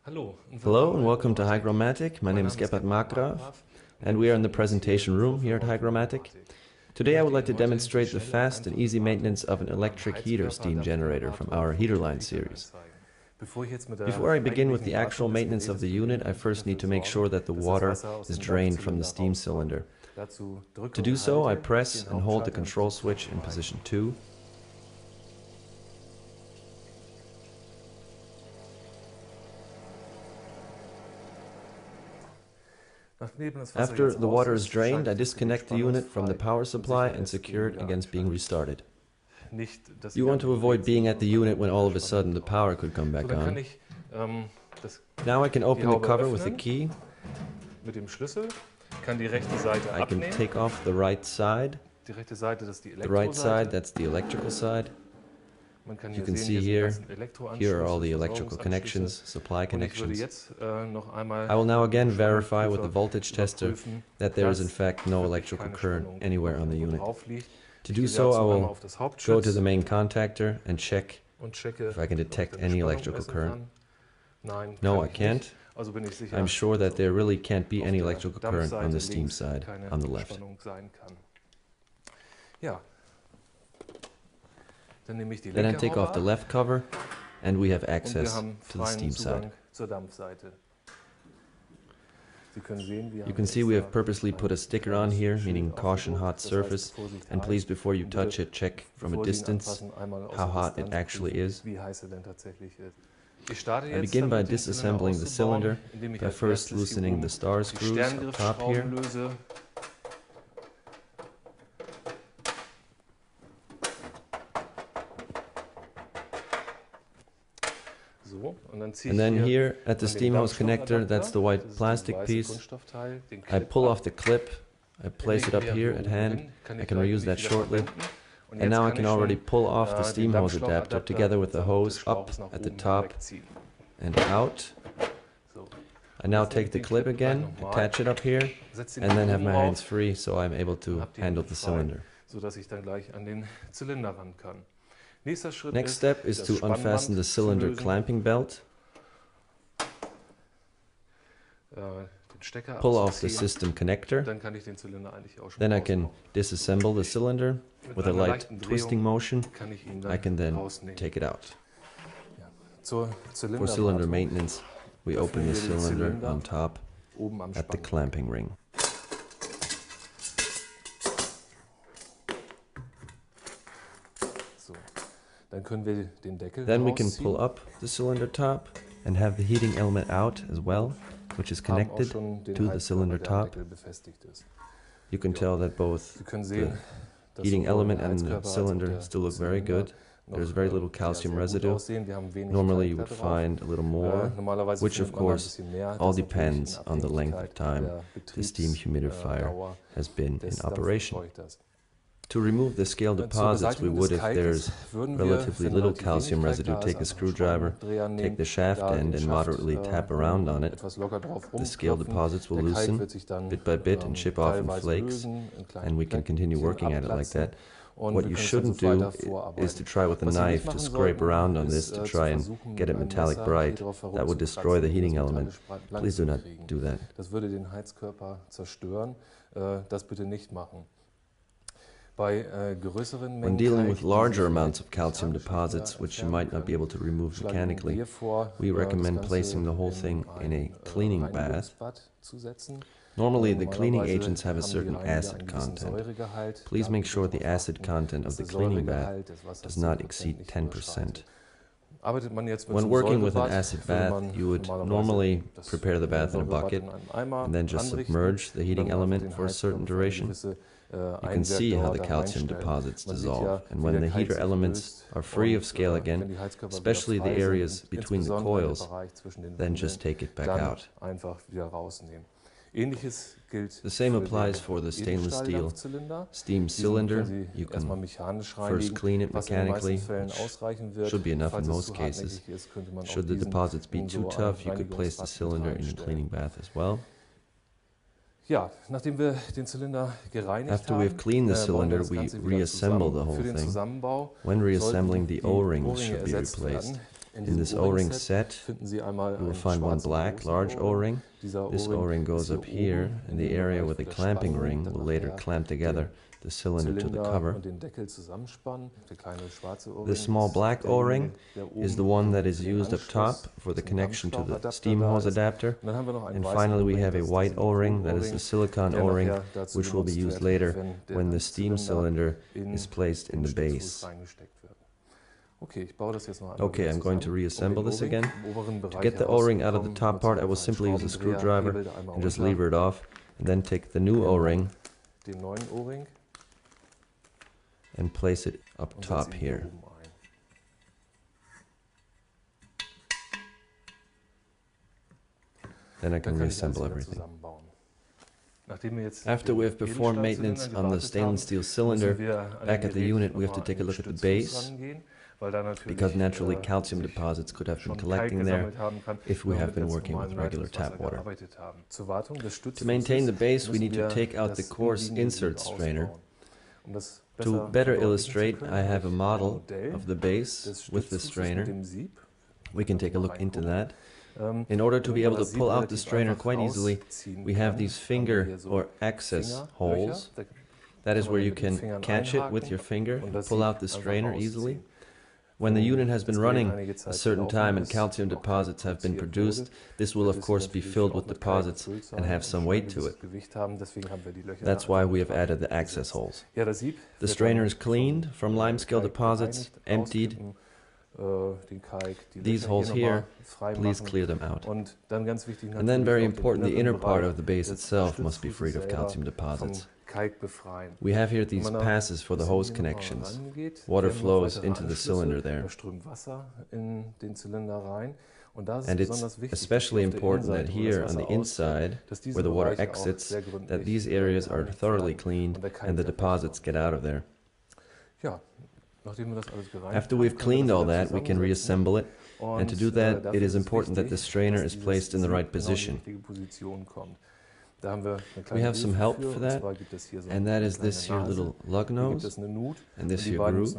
Hello and welcome to Hygromatik. My name is Markgraf and we are in the presentation room here at Hygromatik. Today I would like to demonstrate the fast and easy maintenance of an electric heater steam generator from our HeaterLine series. Before I begin with the actual maintenance of the unit, I first need to make sure that the water is drained from the steam cylinder. To do so, I press and hold the control switch in position 2. After the water is drained, I disconnect the unit from the power supply and secure it against being restarted. You want to avoid being at the unit when all of a sudden the power could come back on. Now I can open the cover with the key. I can take off the right side. The right side, that's the electrical side. You can see here are all the electrical connections, supply connections. I will now again verify with the voltage tester that there is in fact no electrical current anywhere on the unit. To do so, I will go to the main contactor and check if I can detect any electrical current. No, I can't. I'm sure that there really can't be any electrical current on the steam side, on the left. Then I take off the left cover and we have access to the steam side. You can see we have purposely put a sticker on here, meaning caution hot surface, and please before you touch it check from a distance how hot it actually is. I begin by disassembling the cylinder by first loosening the star screws up top here. And then here at the steam hose connector, that's the white plastic piece, I pull off the clip, I place it up here at hand, I can reuse that shortly, and now I can already pull off the steam hose adapter together with the hose up at the top and out. I now take the clip again, attach it up here, and then have my hands free so I'm able to handle the cylinder. Next step is to unfasten the cylinder clamping belt, pull off the system connector, then I can disassemble the cylinder with a light twisting motion. I can then take it out. For cylinder maintenance, we open the cylinder on top at the clamping ring. Then we can pull up the cylinder top and have the heating element out as well, which is connected to the cylinder top. You can tell that both the heating element and the cylinder still look very good. There's very little calcium residue. Normally you would find a little more, which of course all depends on the length of time the steam humidifier has been in operation. To remove the scale deposits, we would, if there's relatively little calcium residue, take a screwdriver, take the shaft end and moderately tap around on it. The scale deposits will loosen bit by bit and chip off in flakes, and we can continue working at it like that. What you shouldn't do is to try with a knife to scrape around on this to try and get it metallic bright. That would destroy the heating element. Please do not do that. When dealing with larger amounts of calcium deposits, which you might not be able to remove mechanically, we recommend placing the whole thing in a cleaning bath. Normally, the cleaning agents have a certain acid content. Please make sure the acid content of the cleaning bath does not exceed 10%. When working with an acid bath, you would normally prepare the bath in a bucket and then just submerge the heating element for a certain duration. You can see how the calcium deposits dissolve, and when the heater elements are free of scale again, especially the areas between the coils, then just take it back out. The same applies for the stainless steel steam cylinder. You can first clean it mechanically, which should be enough in most cases. Should the deposits be too tough, you could place the cylinder in a cleaning bath as well. After we have cleaned the cylinder, we reassemble the whole thing. When reassembling, the O-ring should be replaced. In this O-ring set, you will find one black, large O-ring. This O-ring goes up here, in the area where the clamping ring will later clamp together the cylinder to the cover. The small black O-ring is the one that is used up top for the connection to the steam hose adapter. And finally we have a white O-ring, that is the silicone O-ring, which will be used later when the steam cylinder is placed in the base. Okay, I'm going to reassemble this again. To get the O-ring out of the top part, I will simply use a screwdriver and just lever it off, and then take the new O-ring and place it up top here. Then I can reassemble everything. After we have performed maintenance on the stainless steel cylinder, back at the unit we have to take a look at the base, because naturally calcium deposits could have been collecting there if we have been working with regular tap water. To maintain the base, we need to take out the coarse insert strainer. To better illustrate, I have a model of the base with the strainer. We can take a look into that. In order to be able to pull out the strainer quite easily, we have these finger or access holes. That is where you can catch it with your finger and pull out the strainer easily. When the unit has been running a certain time and calcium deposits have been produced, this will of course be filled with deposits and have some weight to it. That's why we have added the access holes. The strainer is cleaned from limescale deposits, emptied. These holes here, please clear them out. And then very important, the inner part of the base itself must be freed of calcium deposits. We have here these passes for the hose connections. Water flows into the cylinder there. And it's especially important that here on the inside, where the water exits, that these areas are thoroughly cleaned and the deposits get out of there. After we've cleaned all that, we can reassemble it, and to do that, it is important that the strainer is placed in the right position. We have some help for that, and that is this here little lug nose, and this here groove,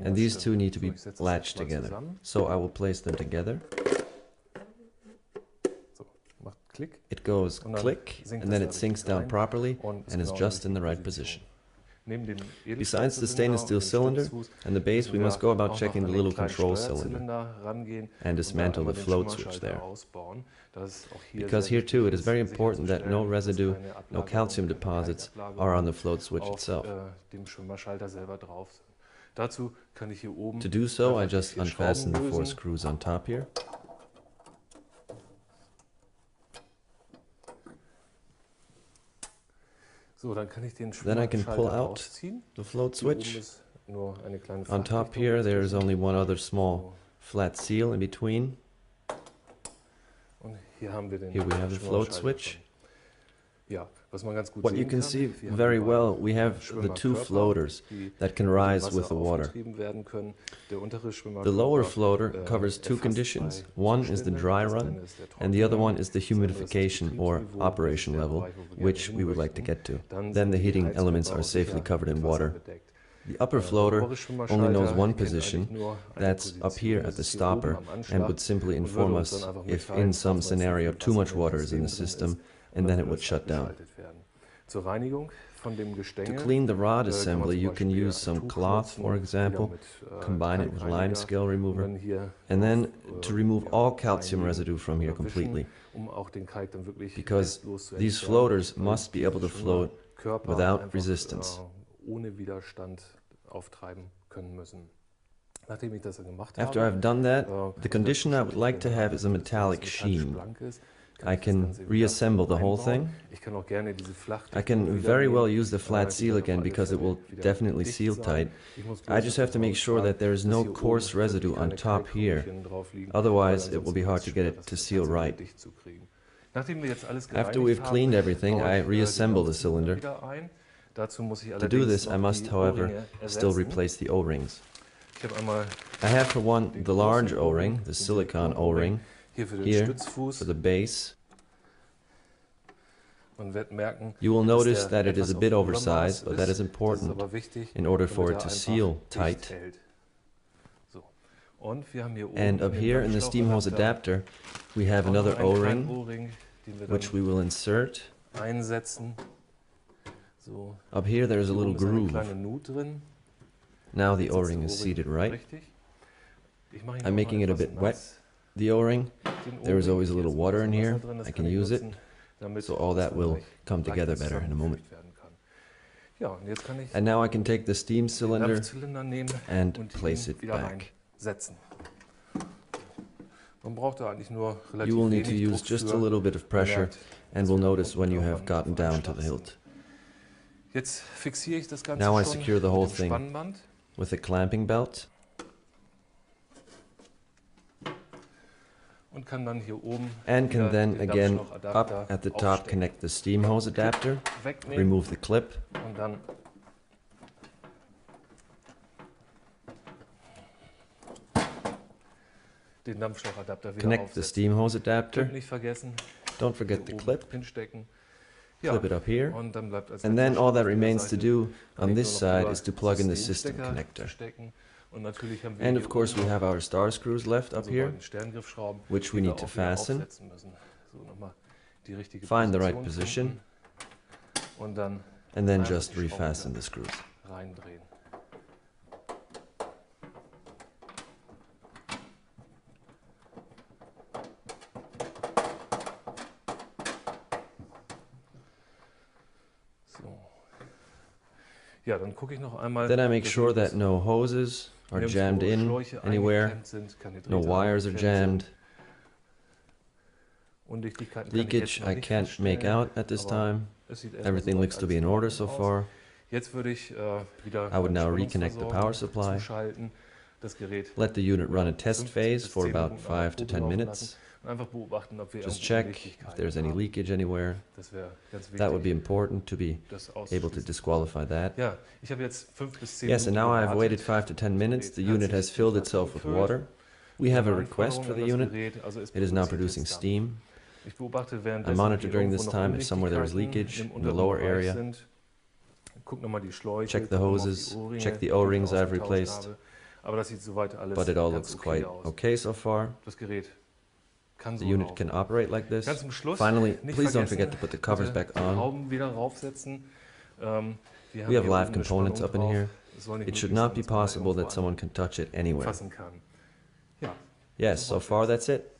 and these two need to be latched together. So I will place them together. It goes click, and then it sinks down properly, and is just in the right position. Besides the stainless steel cylinder and the base, we must go about checking the little control cylinder and dismantle the float switch there. Because here too it is very important that no residue, no calcium deposits are on the float switch itself. To do so, I just unfasten the 4 screws on top here. Then I can pull out the float switch. On top here there is only one other small flat seal in between. Here we have the float switch. What you can see very well, we have the 2 floaters that can rise with the water. The lower floater covers 2 conditions. One is the dry run, and the other one is the humidification or operation level, which we would like to get to. Then the heating elements are safely covered in water. The upper floater only knows one position, that's up here at the stopper, and would simply inform us if in some scenario too much water is in the system, and then it would shut down. To clean the rod assembly, you can use some cloth, for example, combine it with limescale remover, and then to remove all calcium residue from here completely, because these floaters must be able to float without resistance. After I've done that, the condition I would like to have is a metallic sheen. I can reassemble the whole thing. I can very well use the flat seal again because it will definitely seal tight. I just have to make sure that there is no coarse residue on top here. Otherwise, it will be hard to get it to seal right. After we've cleaned everything, I reassemble the cylinder. To do this, I must, however, still replace the O-rings. I have for one the large O-ring, the silicone O-ring, here for the base. You will notice that it is a bit oversized, but that is important in order for it to seal tight. And up here in the steam hose adapter, we have another O-ring, which we will insert. Up here there's a little groove. Now the O-ring is seated right. I'm making it a bit wet, the O-ring. There is always a little water in here. I can use it, so all that will come together better in a moment. And now I can take the steam cylinder and place it back. You will need to use just a little bit of pressure and will notice when you have gotten down to the hilt. Now I secure the whole thing with a clamping belt. And can then again up at the top connect the steam hose adapter, remove the clip, connect the steam hose adapter, don't forget the clip, clip it up here, and then all that remains to do on this side is to plug in the system connector. And of course we have our star screws left up here, which we need to fasten. Find the right position, and then just refasten the screws. Then I make sure that no hoses are jammed in anywhere, no wires are jammed. Leakage I can't make out at this time. Everything looks to be in order so far. I would now reconnect the power supply, let the unit run a test phase for about 5 to 10 minutes. Just check if there's any leakage anywhere. That would be important to be able to disqualify that. Yes, and now I have waited 5 to 10 minutes. The unit has filled itself with water. We have a request for the unit. It is now producing steam. I monitor during this time if somewhere there is leakage in the lower area. Check the hoses, check the O-rings I've replaced. But it all looks quite okay so far. The unit can operate like this. Finally, please don't forget to put the covers back on. We have live components up in here. It should not be possible that someone can touch it anywhere. Yes, so far that's it.